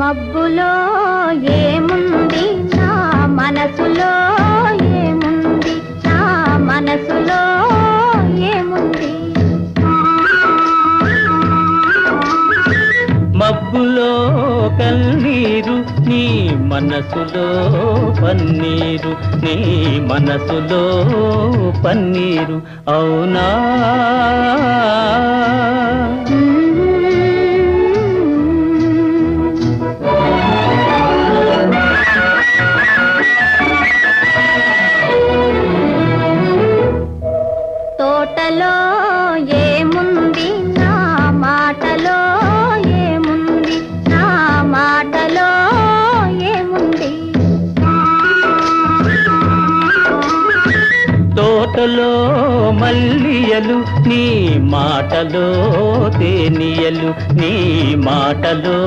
మబ్బులో ఏముంది నా మనసులో ఏముంది నా మనసులో ఏముంది మబ్బులో కన్నీరు నీ మనసులో పన్నీరు నీ మనసులో పన్నీరు అవునా తోటలో ఏముంది నా మాటలో ఏముంది నా మాటలో ఏముంది తోటలో మల్లియలు నీ మాటలో తేనియలు నీ మాటలో